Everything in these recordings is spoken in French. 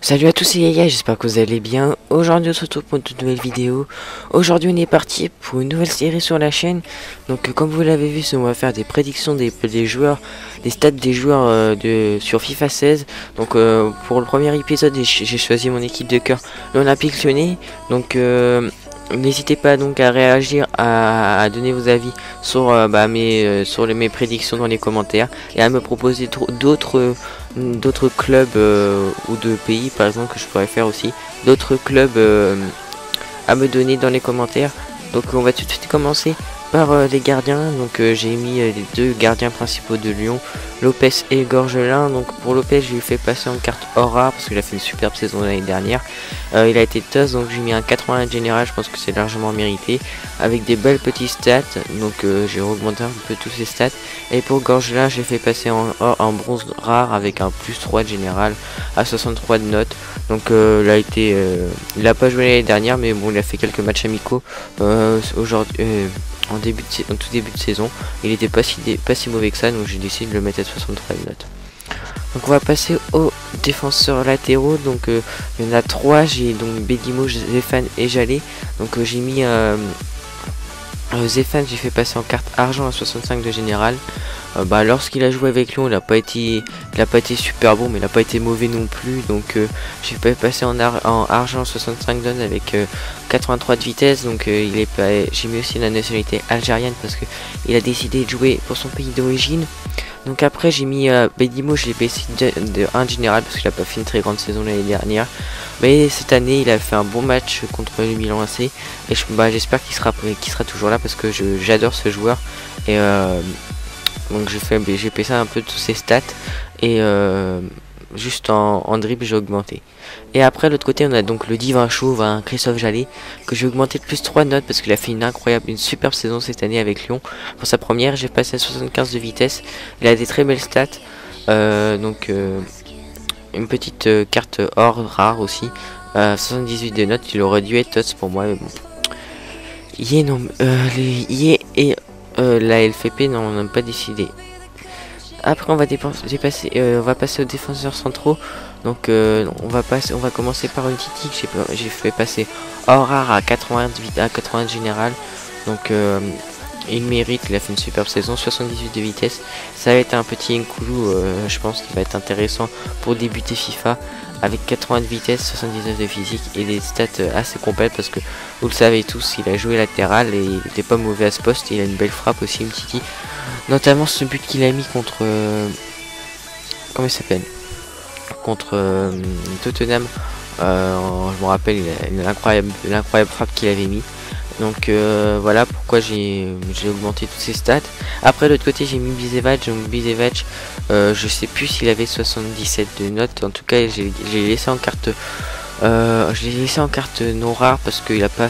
Salut à tous, c'est Yaya, j'espère que vous allez bien. Aujourd'hui on se retrouve pour une nouvelle vidéo. Aujourd'hui on est parti pour une nouvelle série sur la chaîne. Donc comme vous l'avez vu, on va faire des prédictions des joueurs, des stats des joueurs sur FIFA 16. Donc pour le premier épisode, j'ai choisi mon équipe de cœur, l'Olympique Lyonnais. Donc n'hésitez pas donc à réagir, à donner vos avis sur, mes prédictions dans les commentaires et à me proposer d'autres clubs ou de pays par exemple que je pourrais faire aussi, d'autres clubs à me donner dans les commentaires. Donc on va tout de suite commencer par les gardiens. Donc j'ai mis les deux gardiens principaux de Lyon, Lopez et Gorgelin. Donc pour Lopez, je lui fais passer en carte or rare parce qu'il a fait une superbe saison l'année dernière. Il a été toss, donc j'ai mis un 81 général, je pense que c'est largement mérité, avec des belles petites stats. Donc j'ai augmenté un peu tous ses stats. Et pour Gorgelin, j'ai fait passer en bronze rare avec un plus 3 de général à 63 de notes. Donc il a pas joué l'année dernière, mais bon, il a fait quelques matchs amicaux aujourd'hui. En tout début de saison, il était pas si mauvais que ça, donc j'ai décidé de le mettre à 63 de notes. Donc on va passer aux défenseurs latéraux. Donc il y en a 3, j'ai donc Bedimo, Zéphane et Jallet. Donc j'ai mis Zéphane, j'ai fait passer en carte argent à 65 de général. Lorsqu'il a joué avec Lyon, il a pas été super bon, mais il n'a pas été mauvais non plus. Donc j'ai fait passer en argent 65 donnes avec 83 de vitesse. Donc j'ai mis aussi la nationalité algérienne parce que il a décidé de jouer pour son pays d'origine. Donc après j'ai mis Bedimo, je l'ai baissé de 1 général parce qu'il a pas fait une très grande saison l'année dernière. Mais cette année il a fait un bon match contre le Milan AC. Et j'espère qu'il sera toujours là parce que j'adore ce joueur. Et donc j'ai baissé un peu tous ses stats. Et juste en dribble j'ai augmenté. Et après l'autre côté on a donc le divin chauve, Christophe Jallet, que j'ai augmenté de plus 3 notes parce qu'il a fait une superbe saison cette année avec Lyon. Pour sa première, j'ai passé à 75 de vitesse. Il a des très belles stats. Une petite carte or rare aussi, 78 de notes. Il aurait dû être tots pour moi, mais bon. La LFP non, on n'a pas décidé. Après on va passer aux défenseurs centraux. Donc on va commencer par une Titi que j'ai fait passer or rare à 80 général. Donc il mérite, il a fait une superbe saison, 78 de vitesse. Ça va être un petit Nkoulou, je pense qu'il va être intéressant pour débuter FIFA, avec 80 de vitesse, 79 de physique et des stats assez complètes parce que vous le savez tous, il a joué latéral et il n'était pas mauvais à ce poste. Il a une belle frappe aussi, une Titi, notamment ce but qu'il a mis contre comment il s'appelle, contre Tottenham. Je me rappelle, il a l'incroyable frappe qu'il avait mis. Donc voilà pourquoi j'ai augmenté toutes ses stats. Après de l'autre côté j'ai mis Bisevac. Donc Bisevac, je sais plus s'il avait 77 de notes. En tout cas j'ai laissé en carte non rare parce qu'il a pas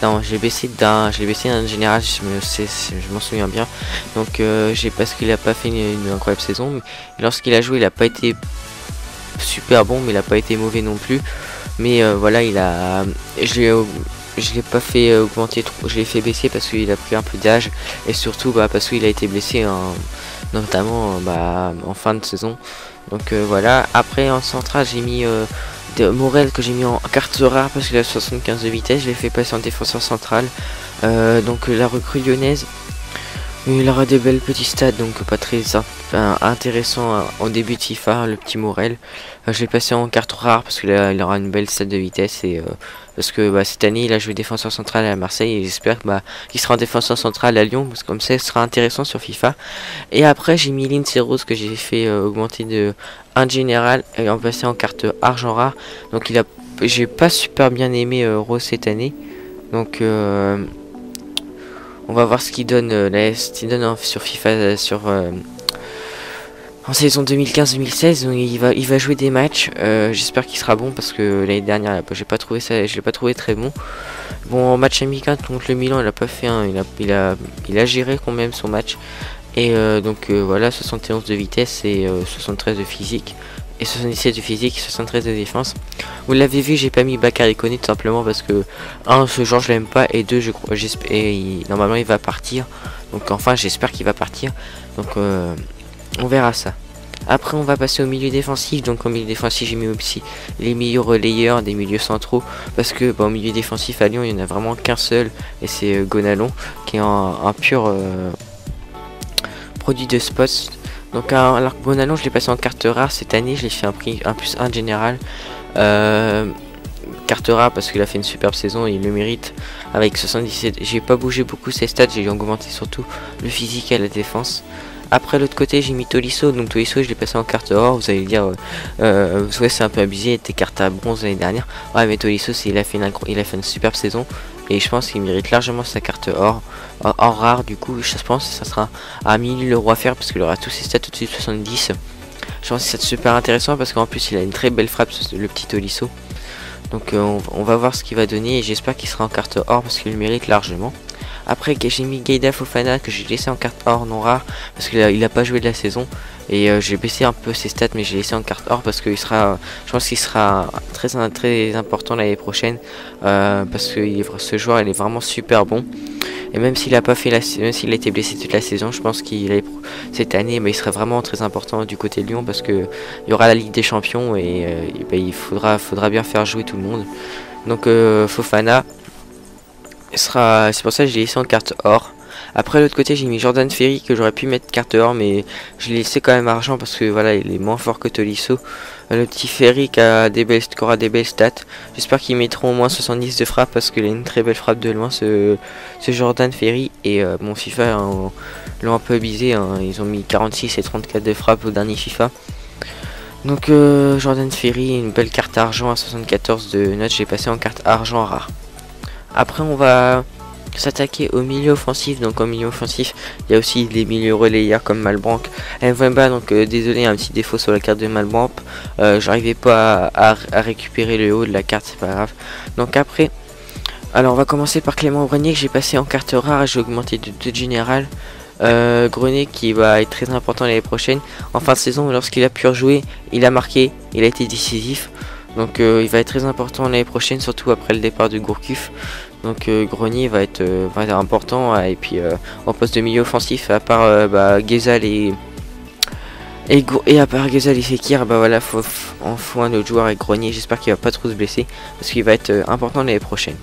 non, j'ai baissé d'un général, je m'en souviens bien. Donc parce qu'il a pas fait une incroyable saison, mais lorsqu'il a joué il a pas été super bon, mais il a pas été mauvais non plus. Mais voilà, je l'ai pas fait augmenter trop, je l'ai fait baisser parce qu'il a pris un peu d'âge et surtout parce qu'il a été blessé notamment en fin de saison. Donc voilà. Après en central j'ai mis Morel, que j'ai mis en carte rare parce qu'il a 75 de vitesse. Je l'ai fait passer en défenseur central. Donc la recrue lyonnaise, il aura des belles petites stats, donc pas très intéressant en début de FIFA, le petit Morel. Je l'ai passé en carte rare parce qu'il aura une belle stat de vitesse et parce que cette année il a joué défenseur central à Marseille et j'espère qu'il sera en défenseur central à Lyon parce que comme ça ce sera intéressant sur FIFA. Et après j'ai mis Lindsay Rose que j'ai fait augmenter de 1 général et en passer en carte argent rare. Donc j'ai pas super bien aimé Rose cette année. Donc on va voir ce qu'il donne, sur FIFA, en saison 2015-2016. Il va jouer des matchs. J'espère qu'il sera bon parce que l'année dernière, je l'ai pas trouvé très bon. Bon, en match amical contre le Milan, il a pas fait il a géré quand même son match. Et voilà, 71 de vitesse et 73 de physique. Et 77 de physique, 73 de défense. Vous l'avez vu, j'ai pas mis Bakary Koné tout simplement parce que ce genre je l'aime pas, et 2 normalement il va partir. Donc enfin j'espère qu'il va partir. Donc on verra ça. Après on va passer au milieu défensif. Donc au milieu défensif j'ai mis aussi les meilleurs relayeurs des milieux centraux, parce que au milieu défensif à Lyon il n'y en a vraiment qu'un seul, et c'est Gonalon qui est un pur produit de spots. Donc alors Gonalon je l'ai passé en carte rare cette année, je l'ai fait un prix 1+1 général. Carte rare parce qu'il a fait une superbe saison et il le mérite avec 77. J'ai pas bougé beaucoup ses stats, j'ai augmenté surtout le physique et la défense. Après l'autre côté j'ai mis Tolisso, donc Tolisso je l'ai passé en carte or. Vous allez dire ouais c'est un peu abusé, il était carte à bronze l'année dernière. Ouais mais Tolisso il a fait une superbe saison et je pense qu'il mérite largement sa carte or rare. Du coup je pense que ça sera à 1000 le roi fer parce qu'il aura tous ses stats au-dessus de 70. Je pense que c'est super intéressant parce qu'en plus il a une très belle frappe le petit Tolisso. Donc on va voir ce qu'il va donner et j'espère qu'il sera en carte or parce qu'il le mérite largement. Après j'ai mis Gaïda Fofana que j'ai laissé en carte or non rare parce qu'il a pas joué de la saison. Et j'ai baissé un peu ses stats mais j'ai laissé en carte or parce qu'il sera, je pense qu'il sera très important l'année prochaine. Parce que ce joueur il est vraiment super bon. Et même s'il a pas fait même s'il a été blessé toute la saison, je pense qu'il cette année il sera vraiment très important du côté de Lyon parce que il y aura la Ligue des Champions et il faudra bien faire jouer tout le monde. Donc Fofana c'est pour ça que je l'ai laissé en carte or. Après l'autre côté j'ai mis Jordan Ferry que j'aurais pu mettre carte or mais je l'ai laissé quand même argent parce que voilà il est moins fort que Tolisso. Le petit Ferry qui aura des belles stats. J'espère qu'ils mettront au moins 70 de frappe parce qu'il a une très belle frappe de loin ce Jordan Ferry. Et mon FIFA l'ont un peu abusé hein. Ils ont mis 46 et 34 de frappe au dernier FIFA. Donc Jordan Ferry, une belle carte argent à 74 de notes, j'ai passé en carte argent rare. Après on va s'attaquer au milieu offensif. Donc au milieu offensif il y a aussi les milieux relayeurs comme Malbranck, Mvemba. Donc désolé, un petit défaut sur la carte de Malbranck, j'arrivais pas à récupérer le haut de la carte, c'est pas grave. Donc après alors on va commencer par Clément Grenier que j'ai passé en carte rare, j'ai augmenté de 2 général. Grenier qui va être très important l'année prochaine. En fin de saison lorsqu'il a pu rejouer, il a marqué, il a été décisif. Donc il va être très important l'année prochaine, surtout après le départ de Gourcuff. Donc Grenier va être important. Et puis en poste de milieu offensif, à part Ghezal et à part Ghezal et Fekir, voilà, faut un autre joueur avec Grenier. J'espère qu'il va pas trop se blesser parce qu'il va être important l'année prochaine.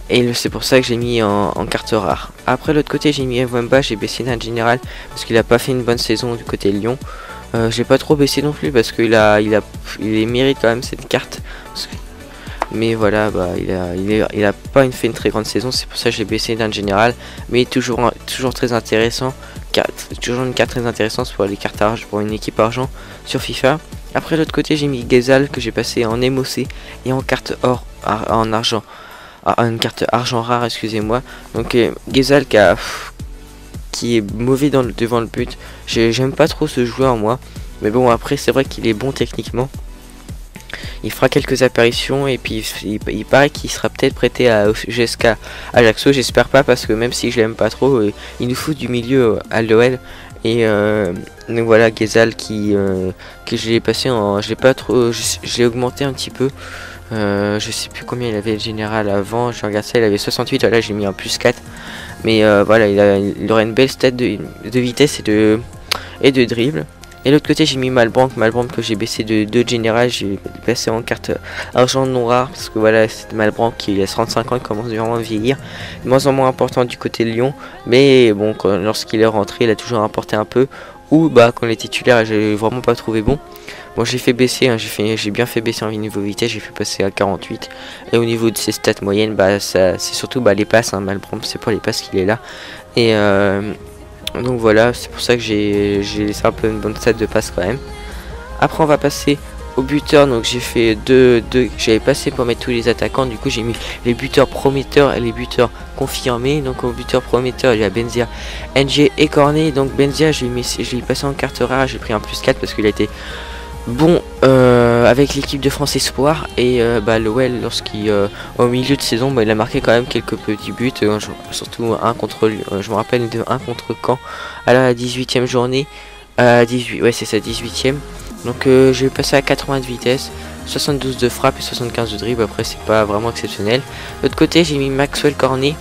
Et c'est pour ça que j'ai mis en carte rare. Après l'autre côté j'ai mis Mvemba, j'ai baissé d'un général parce qu'il a pas fait une bonne saison du côté de Lyon. J'ai pas trop baissé non plus parce qu'il mérite quand même cette carte. Mais voilà, il a pas fait une très grande saison, c'est pour ça que j'ai baissé d'un général. Mais toujours très intéressant, toujours une carte très intéressante pour les cartes argent, pour une équipe argent sur FIFA. Après l'autre côté j'ai mis Ghezal que j'ai passé en MOC et en carte or en argent, une carte argent rare, excusez-moi. Donc Ghezal qui est mauvais devant le but. J'aime pas trop ce joueur moi, mais bon après c'est vrai qu'il est bon techniquement. Il fera quelques apparitions et puis il paraît qu'il sera peut-être prêté à GSK Ajaccio. J'espère pas parce que même si je l'aime pas trop, il nous fout du milieu à l'OL. Et donc voilà, Ghezal que j'ai passé en, j'ai augmenté un petit peu. Je sais plus combien il avait le général avant, je regarde ça, il avait 68, là j'ai mis un +4. Mais voilà, il aura une belle stat de vitesse et de dribble. Et l'autre côté j'ai mis Malbranck que j'ai baissé de 2 général, j'ai passé en carte argent non rare parce que voilà, c'est Malbranck qui a 35 ans, il commence vraiment à vieillir, de moins en moins important du côté de Lyon, mais bon lorsqu'il est rentré il a toujours apporté un peu, ou quand les titulaires j'ai vraiment pas trouvé bon. Bon j'ai fait baisser, hein, j'ai bien fait baisser en niveau vitesse, j'ai fait passer à 48. Et au niveau de ses stats moyennes, c'est surtout les passes, hein, Malbranck c'est pas les passes qu'il est là. Et donc voilà, c'est pour ça que j'ai laissé un peu une bonne stat de passe quand même. Après on va passer au buteur, donc j'ai fait j'avais passé pour mettre tous les attaquants, du coup j'ai mis les buteurs prometteurs et les buteurs confirmés. Donc au buteur prometteur il y a Benzia, NG et Cornet. Donc Benzia je l'ai passé en carte rare, j'ai pris un +4 parce qu'il a été bon avec l'équipe de France Espoir. Et l'OL au milieu de saison il a marqué quand même quelques petits buts, surtout un contre je me rappelle de 1 contre Caen à la 18e journée, 18, ouais c'est ça, 18e. Donc je vais passer à 80 de vitesse, 72 de frappe et 75 de dribble. Après c'est pas vraiment exceptionnel. De l'autre côté j'ai mis Maxwell Cornet.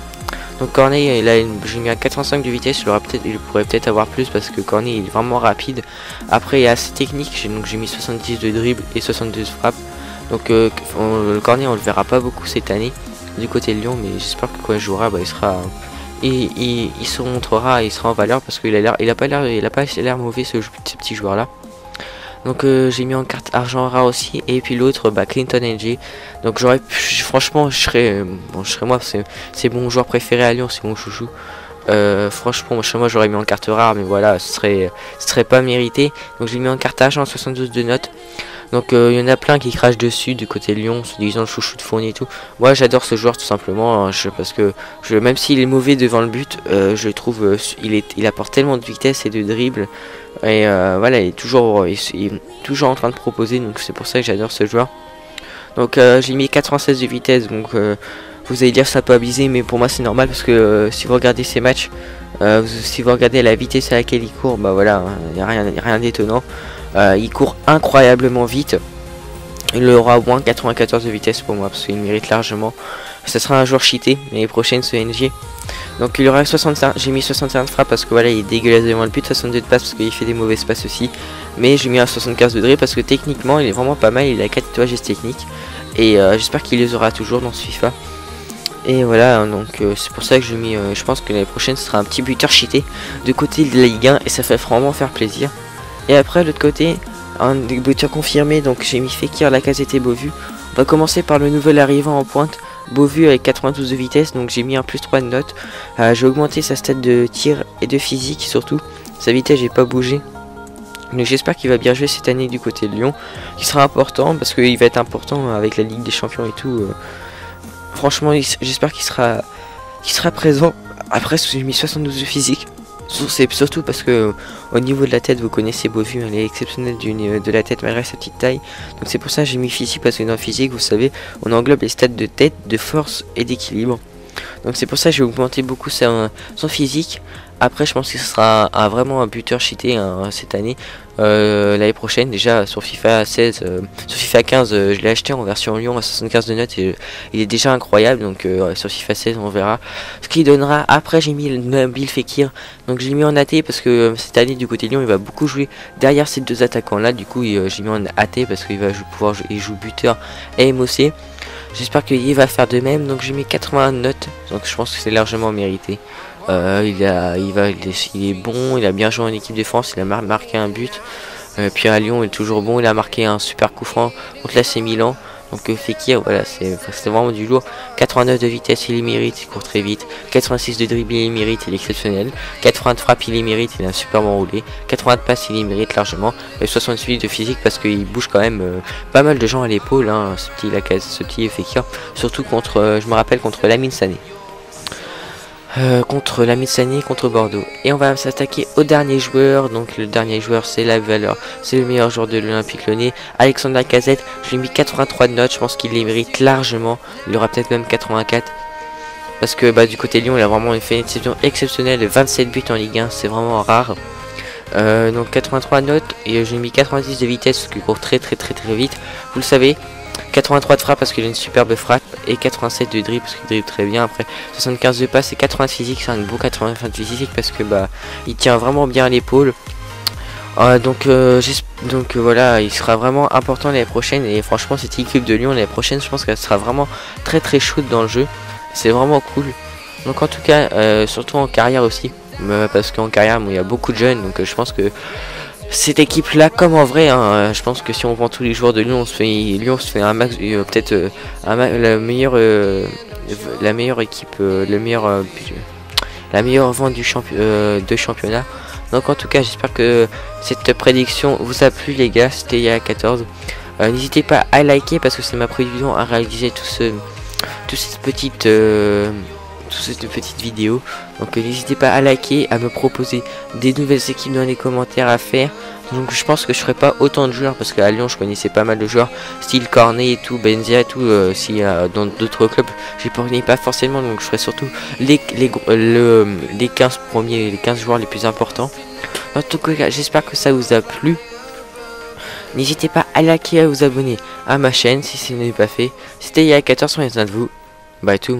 Donc Cornet, j'ai mis à 85 de vitesse, il pourrait peut-être avoir plus parce que Cornet il est vraiment rapide. Après il est assez technique, donc j'ai mis 70 de dribble et 62 de frappe. Donc le Cornet on le verra pas beaucoup cette année du côté de Lyon, mais j'espère que quand il jouera, il sera, il se montrera, il sera en valeur parce qu'il a l'air, il a pas l'air mauvais ce petit joueur là. Donc j'ai mis en carte argent rare aussi, et puis l'autre Clinton NG. Donc franchement je serais moi, c'est mon joueur préféré à Lyon, c'est mon chouchou. Franchement moi j'aurais mis en carte rare, mais voilà, ce serait pas mérité. Donc j'ai mis en carte argent 72 de notes. Donc il y en a plein qui crachent dessus du côté de Lyon, se disant le chouchou de Fournier et tout. Moi j'adore ce joueur tout simplement, parce que même s'il est mauvais devant le but, je trouve il apporte tellement de vitesse et de dribble. Et voilà, il est toujours en train de proposer, donc c'est pour ça que j'adore ce joueur. Donc j'ai mis 96 de vitesse, donc vous allez dire ça peut abuser, mais pour moi c'est normal parce que si vous regardez ces matchs, si vous regardez la vitesse à laquelle il court, voilà, il n'y a rien d'étonnant. Il court incroyablement vite. Il aura au moins 94 de vitesse pour moi parce qu'il mérite largement. Ce sera un joueur cheaté l'année prochaine ce NG. Donc il aura 65, j'ai mis 61 de frappe parce que voilà, il est dégueulasse devant le but, 62 de passe parce qu'il fait des mauvaises passes aussi. Mais j'ai mis un 75 de dribble parce que techniquement il est vraiment pas mal, il a 4 tatouages techniques. Et j'espère qu'il les aura toujours dans ce FIFA. Et voilà, donc c'est pour ça que j'ai mis, je pense que l'année prochaine ce sera un petit buteur cheaté de côté de la Ligue 1 et ça fait vraiment faire plaisir. Et après de l'autre côté, un buteur confirmé, donc j'ai mis Fekir, Lacazette et Beauvu. On va commencer par le nouvel arrivant en pointe, Beauvu avec 92 de vitesse, donc j'ai mis un plus 3 de notes. J'ai augmenté sa stat de tir et de physique surtout, sa vitesse j'ai pas bougé. Donc j'espère qu'il va bien jouer cette année du côté de Lyon, qui sera important parce qu'il va être important avec la Ligue des Champions et tout. Franchement j'espère qu'il sera présent. Après j'ai mis 72 de physique. C'est surtout parce que au niveau de la tête, vous connaissez Beauvu, elle est exceptionnelle de la tête malgré sa petite taille. Donc c'est pour ça que j'ai mis physique, parce que dans le physique, vous savez, on englobe les stats de tête, de force et d'équilibre. Donc c'est pour ça que j'ai augmenté beaucoup son physique. Après je pense que ce sera vraiment un buteur cheaté cette année. L'année prochaine déjà sur FIFA 16, sur FIFA 15 je l'ai acheté en version Lyon à 75 de notes et il est déjà incroyable. Donc sur FIFA 16 on verra ce qu'il donnera. Après j'ai mis le Nabil Fekir, donc j'ai mis en AT parce que cette année du côté Lyon il va beaucoup jouer derrière ces deux attaquants là. Du coup j'ai mis en AT parce qu'il va pouvoir jouer, il joue buteur et MOC. J'espère qu'il va faire de même, donc j'ai mis 80 notes, donc je pense que c'est largement mérité. Il est bon, il a bien joué en équipe de France, il a marqué un but. Puis à Lyon il est toujours bon, il a marqué un super coup franc contre l'AC Milan. Donc Fekir, voilà, c'est vraiment du lourd. 89 de vitesse, il les mérite, il court très vite. 86 de dribble, il les mérite, il est exceptionnel. 80 de frappe, il les mérite, il a un super bon roulé. 80 de passe, il les mérite largement. Et 68 de physique parce qu'il bouge quand même pas mal de gens à l'épaule, hein, ce petit Fekir. Surtout contre, je me rappelle, contre Lamine Sané. Contre Lamine Sané, contre Bordeaux. Et on va s'attaquer au dernier joueur. Donc le dernier joueur c'est la valeur, c'est le meilleur joueur de l'Olympique Lyonnais, Alexandre Lacazette. Je lui ai mis 83 de notes, je pense qu'il les mérite largement. Il aura peut-être même 84. Parce que du côté Lyon il a vraiment fait une saison exceptionnelle, 27 buts en Ligue 1, c'est vraiment rare. Donc 83 notes et j'ai mis 90 de vitesse parce qu'il court très vite. Vous le savez. 83 de frappe parce qu'il a une superbe frappe et 87 de dribble parce qu'il dribble très bien. Après 75 de passe et 80 de physique, c'est un beau 80 de physique parce que il tient vraiment bien à l'épaule. Donc voilà, il sera vraiment important l'année prochaine et franchement cette équipe de Lyon l'année prochaine, je pense qu'elle sera vraiment très chaude dans le jeu. C'est vraiment cool. Donc en tout cas, surtout en carrière aussi, parce qu'en carrière il y a beaucoup de jeunes, donc je pense que cette équipe là, comme en vrai, hein, je pense que si on vend tous les joueurs de Lyon, Lyon se fait un max, peut-être la meilleure équipe, la meilleure vente du championnat. Donc en tout cas j'espère que cette prédiction vous a plu les gars, c'était il y a 14. N'hésitez pas à liker parce que c'est ma prévision à réaliser toute cette petite vidéo. Donc n'hésitez pas à liker, à me proposer des nouvelles équipes dans les commentaires à faire. Donc je pense que je ferai pas autant de joueurs parce qu'à Lyon je connaissais pas mal de joueurs style Cornet et tout, Benzia et tout. Si dans d'autres clubs j'y connais pas forcément, donc je ferai surtout les 15 premiers, les 15 joueurs les plus importants. En tout cas j'espère que ça vous a plu. N'hésitez pas à liker, à vous abonner à ma chaîne si ce n'est pas fait. C'était il y a 14 ans, de vous. Bye tout le monde.